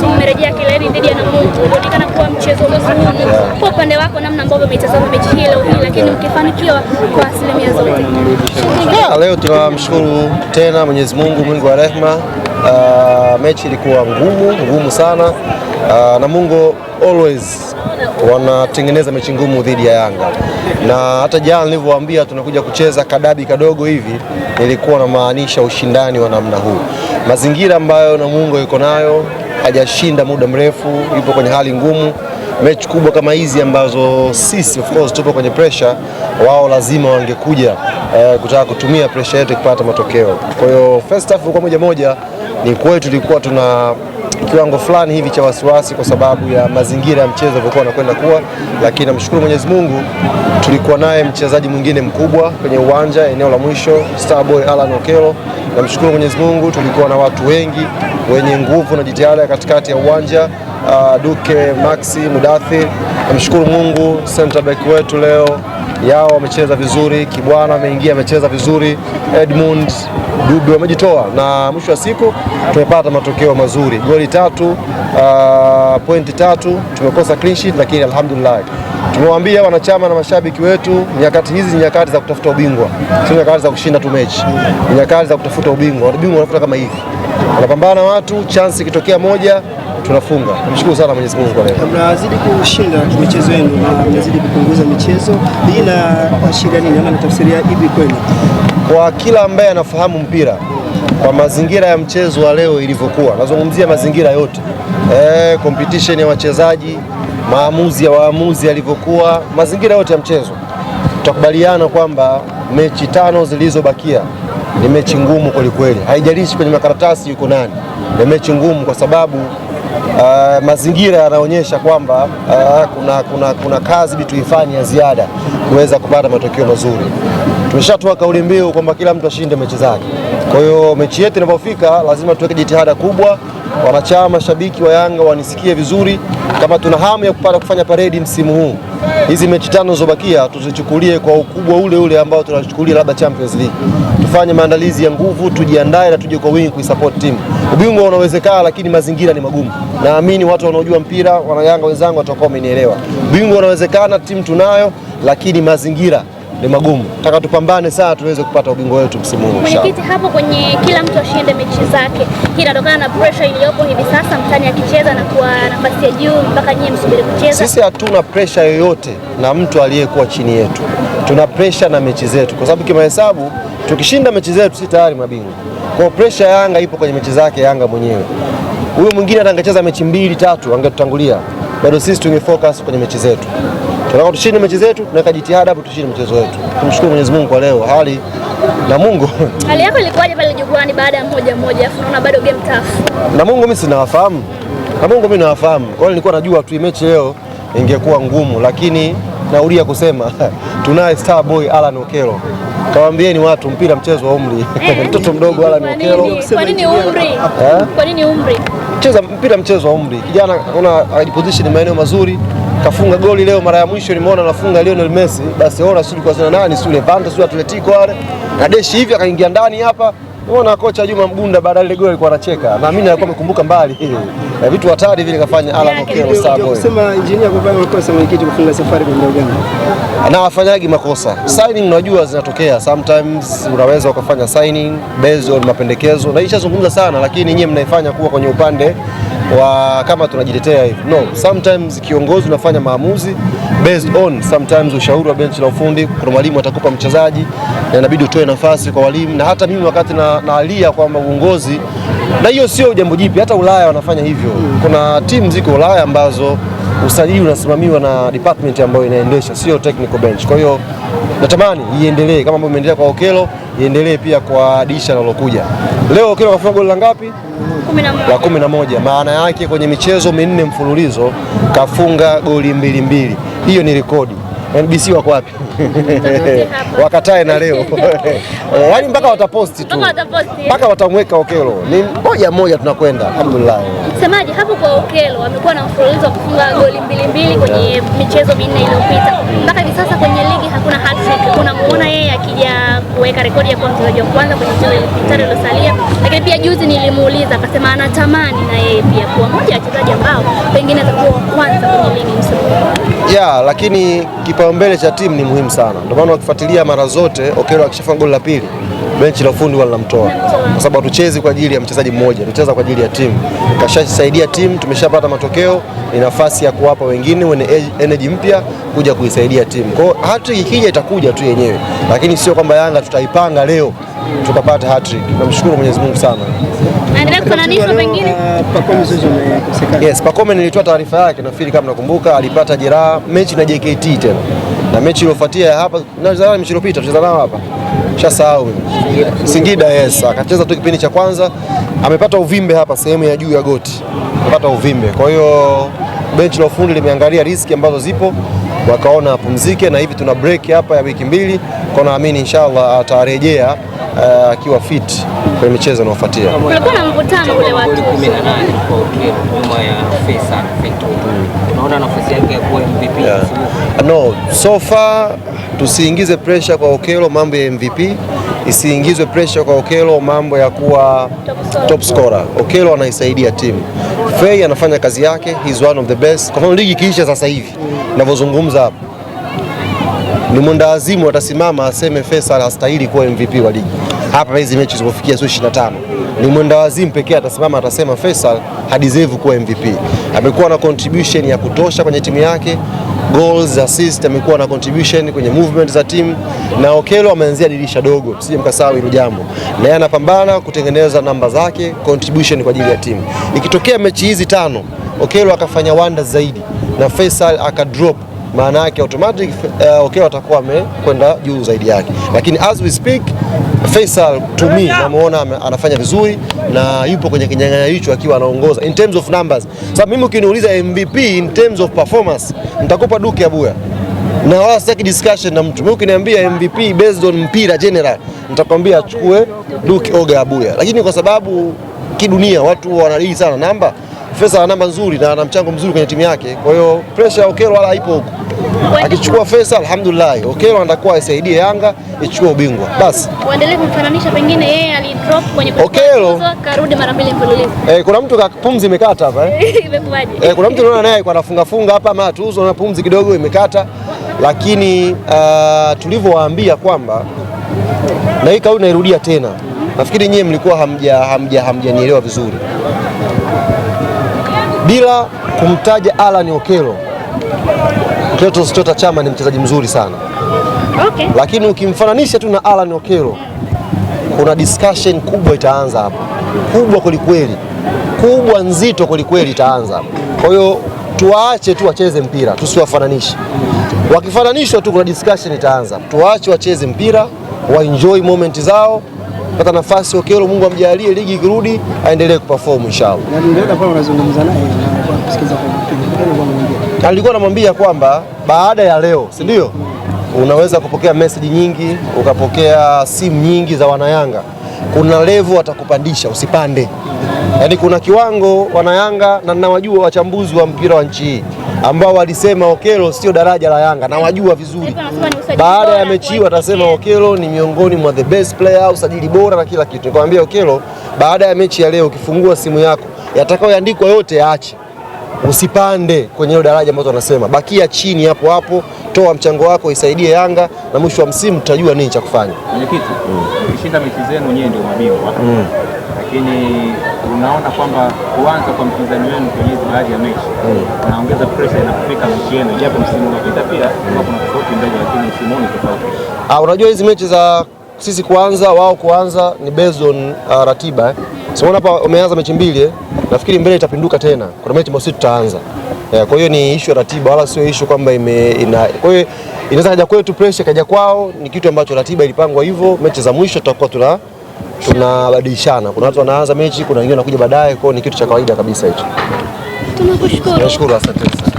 timu imerejea kileleni dhidi ya Namungo, ulionekana kuwa mchezo mzuri. Kwa upande wako, namna ambavyo umetazama mechi hii leo hii, lakini ukifanikiwa kwa asilimia zote? Leo tunamshukuru tena Mwenyezi Mungu, Mungu wa rehema. Mechi ilikuwa ngumu sana. Namungo always wanatengeneza mechi ngumu dhidi ya Yanga, na hata jana nilivyowaambia tunakuja kucheza kadabi kadogo hivi, nilikuwa namaanisha ushindani wa namna huu. Mazingira ambayo Namungo yuko nayo, hajashinda muda mrefu, yupo kwenye hali ngumu. Mechi kubwa kama hizi ambazo sisi of course tupo kwenye pressure, wao lazima wangekuja kutaka kutumia pressure yetu kupata matokeo. Kwa hiyo first half kwa moja ni kweli tulikuwa tuna kiwango fulani hivi cha wasiwasi kwa sababu ya mazingira ya mchezo ulivyokuwa unakwenda kuwa, lakini namshukuru Mwenyezi Mungu tulikuwa naye mchezaji mwingine mkubwa kwenye uwanja eneo la mwisho, Starboy Alan Okello. Namshukuru Mwenyezi Mungu tulikuwa na watu wengi wenye nguvu na jitihada katikati ya uwanja, Duke, Maxi, Mudathir. Namshukuru Mungu center back wetu leo yao wamecheza vizuri, Kibwana ameingia amecheza vizuri, Edmund Dube wamejitoa, na mwisho wa siku tumepata matokeo mazuri. Goli 3, pointi 3, tumekosa clean sheet, lakini alhamdulillah. Tumewaambia wanachama na mashabiki wetu, nyakati hizi ni nyakati za kutafuta ubingwa, sio nyakati za kushinda tu mechi, ni nyakati za kutafuta ubingwa. Ubingwa unafuta kama hivi, wanapambana watu, chance ikitokea moja tunafunga. Namshukuru sana Mwenyezi Mungu kwa leo. Mnazidi kushinda michezo yenu na mnazidi kupunguza michezo. Hii inaashiria nini ama tafsiria ipi kwenu? Kwa kila ambaye anafahamu mpira, kwa mazingira ya mchezo wa leo ilivyokuwa, nazungumzia mazingira yote, competition ya wachezaji, maamuzi ya waamuzi yalivyokuwa, mazingira yote ya mchezo, tutakubaliana kwamba mechi 5 zilizobakia ni mechi ngumu kweli. Haijalishi kwenye makaratasi yuko nani, ni mechi ngumu kwa sababu mazingira yanaonyesha kwamba kuna kazi tuifanye ya ziada kuweza kupata matokeo mazuri. Tumeshatoa kauli mbiu kwamba kila mtu ashinde mechi zake. Kwa hiyo mechi yetu inapofika lazima tuweke jitihada kubwa. Wanachama, mashabiki wa Yanga wanisikie vizuri, kama tuna hamu ya kupata kufanya paredi msimu huu, hizi mechi 5 zilizobakia tuzichukulie kwa ukubwa ule ambao tunachukulia labda Champions League. Tufanye maandalizi ya nguvu, tujiandae na tuje kwa wingi kuisupport timu. Ubingwa unawezekana, lakini mazingira ni magumu. Naamini watu wanaojua mpira, wana Yanga wenzangu watakuwa wamenielewa. Ubingwa unawezekana, timu tunayo, lakini mazingira ni magumu. Nataka tupambane sana tuweze kupata ubingwa wetu msimu huu. Mwenyekiti, hapo kwenye kila mtu ashinde mechi zake, hii inatokana na pressure iliyopo hivi sasa, mtani akicheza na kuwa nafasi ya juu mpaka nyinyi msubiri kucheza? Sisi hatuna pressure yoyote na mtu aliyekuwa chini yetu. Tuna pressure na mechi zetu, kwa sababu kimahesabu tukishinda mechi zetu sisi tayari mabingwa. Kwa pressure ya Yanga ipo kwenye mechi zake Yanga mwenyewe. Huyo mwingine atangecheza mechi 2 3 angetutangulia. Bado sisi tungefocus kwenye mechi zetu. Tunataka tushinde mechi zetu, tunaweka jitihada hapo tushinde mchezo wetu. Tumshukuru Mwenyezi Mungu kwa leo. Hali Namungo. Hali yako ilikuwaje pale jukwani baada ya moja, afu unaona bado game tough? Namungo mimi sinawafahamu. Namungo mimi nawafahamu. Kwa hiyo nilikuwa najua tu mechi leo ingekuwa ngumu, lakini naulia kusema tunaye Starboy Alan Okello. Kawaambieni watu mpira mchezo wa umri. Mtoto mdogo Alan Okello. Kwa nini umri? Kwa nini umri? Cheza mpira mchezo wa umri. Kijana una position maeneo mazuri. Kafunga goli leo, mara ya mwisho nimeona anafunga Lionel Messi, Barcelona sio kwa nani sio Levante sio Atletico wale. Na deshi hivi akaingia ndani hapa. Unaona kocha Juma Mgunda baada ya ile goli alikuwa anacheka. Naamini alikuwa amekumbuka mbali hili. Na vitu hatari vile kafanya Alan Okello Starboy. Unasema engineer kwa sababu makosa mwenyekiti kufunga safari kwa muda gani? Anawafanyagi makosa. Signing unajua zinatokea. Sometimes unaweza ukafanya signing based on mapendekezo. Na ishazungumza sana, lakini nyinyi mnaifanya kuwa kwenye upande wa kama tunajitetea hivi. No, sometimes kiongozi unafanya maamuzi based on sometimes ushauri wa benchi la ufundi. Kuna mwalimu atakupa mchezaji na inabidi utoe nafasi kwa walimu, na hata mimi wakati naalia kwamba uongozi, na hiyo sio jambo jipya, hata Ulaya wanafanya hivyo. Kuna timu ziko Ulaya ambazo usajili unasimamiwa na department ambayo inaendesha, sio technical bench. Kwa hiyo natamani iendelee kama ambavyo imeendelea kwa Okello, iendelee pia kwa Disha linalokuja. Leo Okello kafunga goli la ngapi? 11. La 11. Maana yake kwenye michezo 4 mfululizo kafunga goli 2. Hiyo ni rekodi. NBC wako wapi? Wakatae na leo yaani mpaka wataposti tu, mpaka watamweka Okello. Ni moja tunakwenda, alhamdulillah. Semaji hapo kwa Okello amekuwa na mfululizo wa kufunga goli 2 kwenye michezo 4 iliyopita. Mpaka hivi sasa kwenye ligi hakuna hat-trick. Unamuona yeye akija kuweka rekodi ya mchezaji wa kwanza kwenye michezo iliyosalia. Lakini pia juzi nilimuuliza akasema anatamani na yeye pia kuwa mmoja wa wachezaji ambao pengine atakuwa wa kwanza kwenye ligi msimu huu. Lakini kipaumbele cha timu ni muhimu sana. Ndio maana ukifuatilia mara zote Okello akishafunga goli la pili, benchi la ufundi wala linamtoa. Kwa sababu hatuchezi kwa ajili ya mchezaji mmoja, tunacheza kwa ajili ya timu. Kashasaidia timu, tumeshapata matokeo, ni nafasi ya kuwapa wengine wenye energy mpya kuja kuisaidia timu. Kwa hiyo hat-trick ikija itakuja tu yenyewe. Lakini sio kwamba Yanga tutaipanga leo tukapata hat-trick. Namshukuru Mwenyezi Mungu sana. Naendelea kufananishwa pengine. Yes, Pacome nilitoa taarifa yake, nafikiri kama nakumbuka, alipata jeraha mechi na JKT tena. Na mechi iliyofuatia hapa na mechi iliyopita tucheza nao hapa. Shasahau Singida, yes, akacheza tu kipindi cha kwanza, amepata uvimbe hapa sehemu ya juu ya goti. Amepata uvimbe. Kwa hiyo benchi la ufundi limeangalia riski ambazo zipo, wakaona apumzike, na hivi tuna break hapa ya wiki 2, kwa naamini inshallah atarejea akiwa fit kwenye michezo inayofuatia. Kulikuwa na mvutano ule watu 18 kwa Okello nyuma ya Faisal Feito. Unaona nafasi yake ya kuwa MVP? No, so far tusiingize pressure kwa Okello mambo ya MVP, isiingizwe pressure kwa Okello mambo ya kuwa top scorer. Okello anaisaidia timu. Faye anafanya kazi yake, he's one of the best. Kwa mfano ligi kiisha sasa hivi ninavyozungumza hapa, ni mwendawazimu atasimama aseme Faisal hastahili kuwa MVP wa ligi. Hapa hizi mechi zilizofikia 25. Ni mwendawazimu pekee atasimama atasema Faisal hadeserve kuwa MVP. Amekuwa na contribution ya kutosha kwenye timu yake. Goals, assist, amekuwa na contribution kwenye movement za timu, na Okello ameanzia dirisha dogo, msije mkasahau hilo jambo. Na yeye anapambana kutengeneza namba zake, contribution kwa ajili ya timu. Ikitokea mechi hizi 5 Okello akafanya wonders zaidi na Faisal akadrop, maana yake automatic Okello atakuwa amekwenda juu zaidi yake. Lakini as we speak Faisal to me namuona anafanya vizuri na yupo kwenye kinyang'anyiro hicho akiwa anaongoza in terms of numbers. Sababu mimi ukiniuliza MVP in terms of performance nitakupa Duke Abuya, na wala sitaki discussion na mtu. Mimi ukiniambia MVP based on mpira general nitakwambia achukue Duke Oga Abuya, lakini kwa sababu kidunia watu wanadili sana namba, Faisal ana namba nzuri na ana mchango mzuri kwenye timu yake. Kwa hiyo pressure ya Okello wala haipo huko. Akichukua Faisal alhamdulillah, Okello anatakuwa aisaidie Yanga ichukue ubingwa. Basi uendelee kumfananisha, pengine yeye alidrop kwenye Okello karudi mara 2 mfululizo. Kuna mtu pumzi imekata hapa Imekuwaje? Kuna mtu unaona naye kwa anafunga hapa ama tuzo na pumzi kidogo imekata, lakini tulivyowaambia kwamba, na hii kauli nairudia tena, nafikiri nyie mlikuwa hamjanielewa vizuri. Bila kumtaja Alan Okello, Clatous Chota Chama ni mchezaji mzuri sana. Okay. Lakini ukimfananisha tu na Alan Okello, kuna discussion kubwa itaanza hapa. Kubwa kwelikweli. Kubwa nzito kwelikweli itaanza hapa. Kwa hiyo tuwaache tu wacheze mpira, tusiwafananishe. Wakifananishwa tu kuna discussion itaanza. Tuwaache wacheze mpira, waenjoy moment zao. Pata nafasi Okello, Mungu amjalie ligi ikirudi aendelee kuperform inshallah. Na ndio hapa unazungumza naye na kusikiza kwa mpigo. Alikuwa anamwambia kwamba baada ya leo, si ndio? Unaweza kupokea message nyingi, ukapokea simu nyingi za wanayanga. Kuna level atakupandisha, usipande. Yaani kuna kiwango wanayanga, na ninawajua wachambuzi wa mpira wa nchi hii ambao walisema Okello sio daraja la Yanga, na wajua vizuri. Baada ya mechi watasema Okello ni miongoni mwa the best player, usajili bora na kila kitu. Nikamwambia Okello, baada ya mechi ya leo ukifungua simu yako, yatakayoandikwa yote yaache. Usipande kwenye hilo daraja ambalo wanasema. Bakia chini hapo hapo, toa mchango wako isaidie Yanga, na mwisho wa msimu tutajua nini cha kufanya. Mwenyekiti, ukishinda mechi zenu nyewe ndio mabingwa. Lakini unaona kwamba kuanza kwa mpinzani wenu kwenye baadhi ya mechi unaongeza pressure inapofika mechi yenu, japo msimu uliopita pia kuna tofauti ndogo, lakini msimu huu tofauti. Unajua hizi mechi za sisi kuanza wao kuanza ni based on ratiba. Sio hapa umeanza mechi 2, nafikiri mbele itapinduka tena. Kuna mechi mosi tutaanza. Kwa hiyo ni issue ya ratiba, wala sio issue kwamba kwa hiyo inaweza kaja kwetu pressure kaja kwao, ni kitu ambacho ratiba ilipangwa hivyo. Mechi za mwisho tutakuwa tunabadilishana. Kuna watu wanaanza mechi, kuna wengine wanakuja baadaye, kwa hiyo ni kitu cha kawaida kabisa hicho. Tunakushukuru. Nashukuru, asante sana.